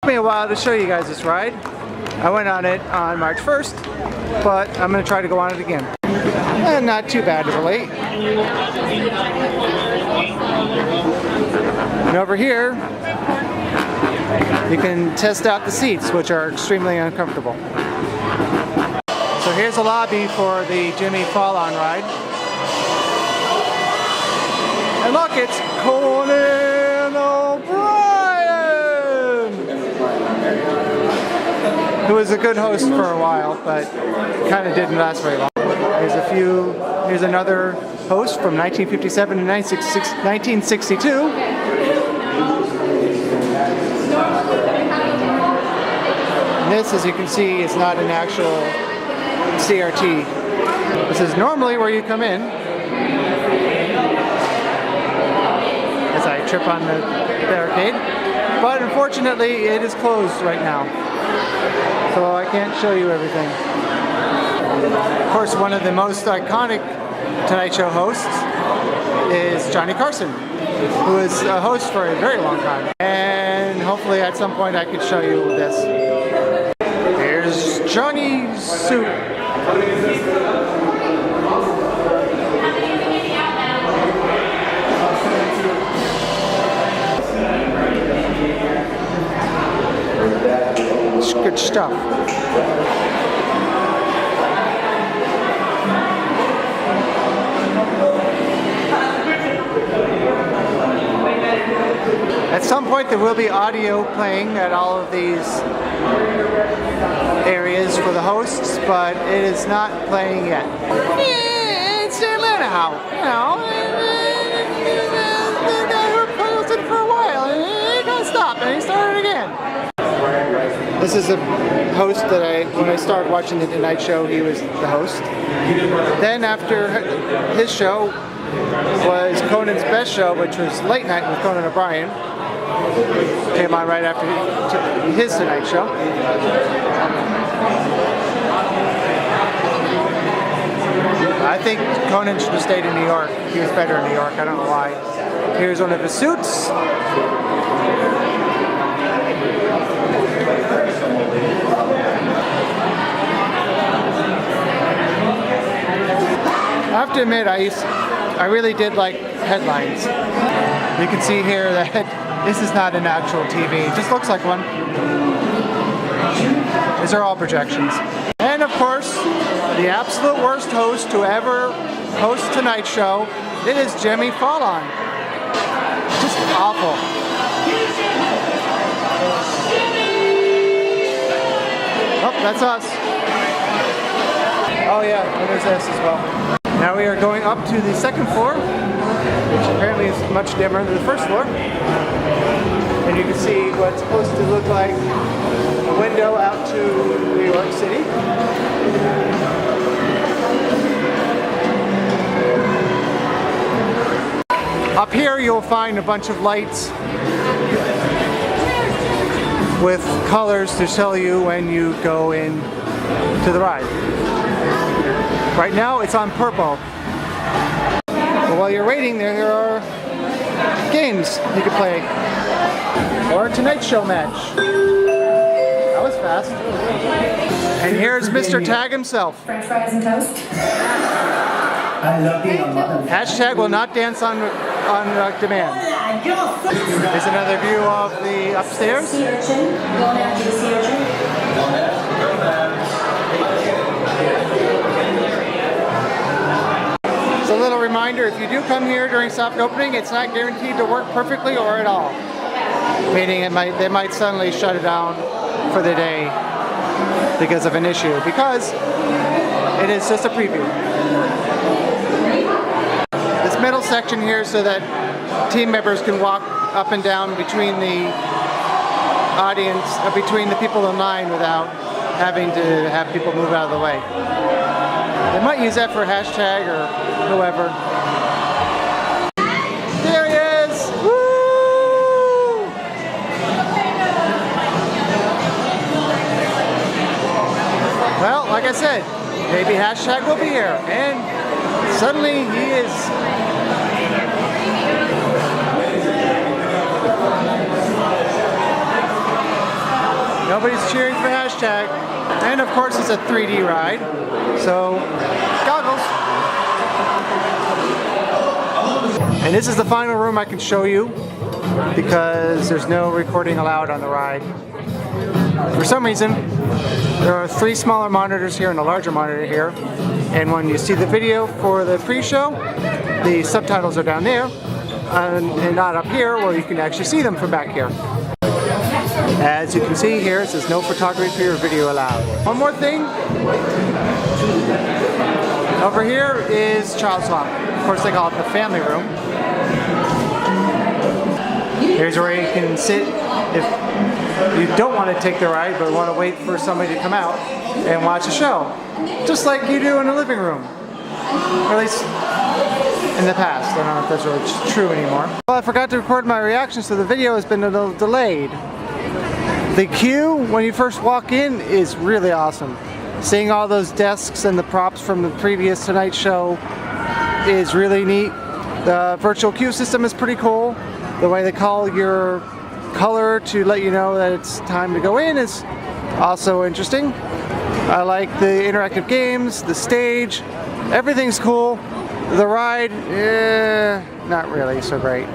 Took me a while to show you guys this ride. I went on it on March 1st, but I'm going to try to go on it again. And not too bad of a late. And over here, you can test out the seats, which are extremely uncomfortable. So here's the lobby for the Jimmy Fallon ride. And look, it's Conan O'Brien! Who was a good host for a while, but kind of didn't last very long. Here's another host from 1957 to 1962. And this, as you can see, is not an actual CRT. This is normally where you come in. As I trip on the barricade. But unfortunately, it is closed right now. So I can't show you everything. Of course, one of the most iconic Tonight Show hosts is Johnny Carson, who was a host for a very long time. And hopefully at some point I could show you this. Here's Johnny's suit. It's good stuff. At some point there will be audio playing at all of these areas for the hosts, but it is not playing yet. Yeah, it's Atlanta How, you know. They were posted for a while and it got stopped and he started again. This is a host that when I started watching The Tonight Show, he was the host. Then after his show was Conan's Best Show, which was Late Night with Conan O'Brien. Came on right after his Tonight Show. I think Conan should have stayed in New York. He was better in New York, I don't know why. Here's one of his suits. I have to admit, I really did like headlines. You can see here that this is not an actual TV. It just looks like one. These are all projections. And of course, the absolute worst host to ever host Tonight Show, it is Jimmy Fallon. Just awful. Oh, that's us. Oh yeah, and there's this as well. Now we are going up to the second floor, which apparently is much dimmer than the first floor. And you can see what's supposed to look like a window out to New York City. Up here you'll find a bunch of lights with colors to tell you when you go in to the ride. Right now it's on purple. But while you're waiting there are games you can play. Or a Tonight Show match. That was fast. And here's Mr. Tag himself. French fries and toast. Hashtag will not dance on demand. Here's another view of the upstairs. It's a little reminder, if you do come here during soft opening, it's not guaranteed to work perfectly or at all. Meaning they might suddenly shut it down for the day because of an issue, because it is just a preview. This middle section here so that team members can walk up and down between the audience, between the people in line without having to have people move out of the way. They might use that for a hashtag or whoever. There he is! Woo! Well, like I said, maybe hashtag will be here, and suddenly he is. Nobody's cheering for hashtag. And of course it's a 3D ride, so goggles. And this is the final room I can show you because there's no recording allowed on the ride. For some reason, there are 3 smaller monitors here and a larger monitor here. And when you see the video for the pre-show, the subtitles are down there and not up here where you can actually see them from back here. As you can see here, it says no photography or video allowed. One more thing. Over here is child swap. Of course they call it the family room. Here's where you can sit if you don't want to take the ride but want to wait for somebody to come out and watch a show. Just like you do in a living room. Or at least in the past. I don't know if that's really true anymore. Well, I forgot to record my reaction, so the video has been a little delayed. The queue when you first walk in is really awesome. Seeing all those desks and the props from the previous Tonight Show is really neat. The virtual queue system is pretty cool. The way they call your color to let you know that it's time to go in is also interesting. I like the interactive games, the stage, everything's cool. The ride, not really so great.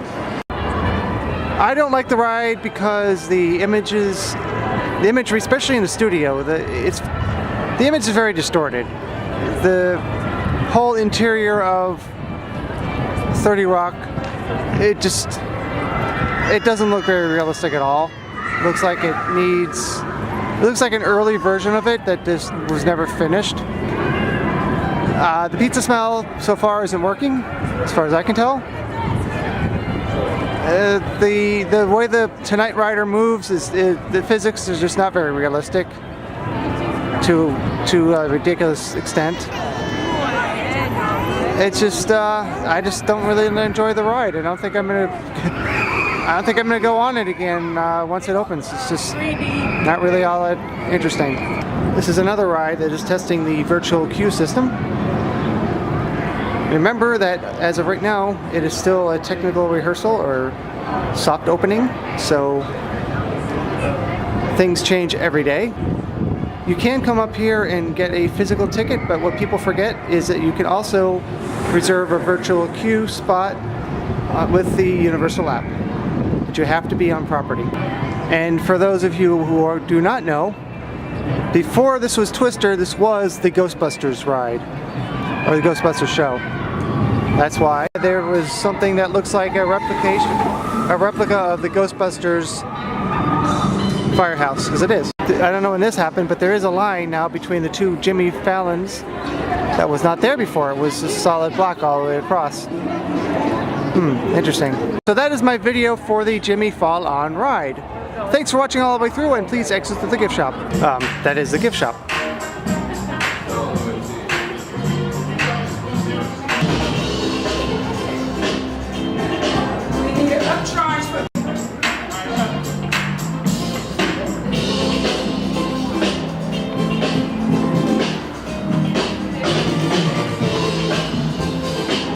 I don't like the ride because the imagery, especially in the studio, the image is very distorted. The whole interior of 30 Rock, it doesn't look very realistic at all. It looks like it looks like an early version of it that just was never finished. The pizza smell so far isn't working, as far as I can tell. The way the Tonight Rider moves the physics is just not very realistic to a ridiculous extent. It's just I just don't really enjoy the ride. I don't think I'm gonna go on it again once it opens. It's just not really all that interesting. This is another ride that is testing the virtual queue system. Remember that as of right now, it is still a technical rehearsal or soft opening, so things change every day. You can come up here and get a physical ticket, but what people forget is that you can also reserve a virtual queue spot with the Universal app. But you have to be on property. And for those of you who do not know, before this was Twister, this was the Ghostbusters ride, or the Ghostbusters show. That's why there was something that looks like a replica of the Ghostbusters firehouse, because it is. I don't know when this happened, but there is a line now between the 2 Jimmy Fallons that was not there before. It was a solid block all the way across. Interesting. So that is my video for the Jimmy Fall On ride. Thanks for watching all the way through, and please exit to the gift shop. That is the gift shop.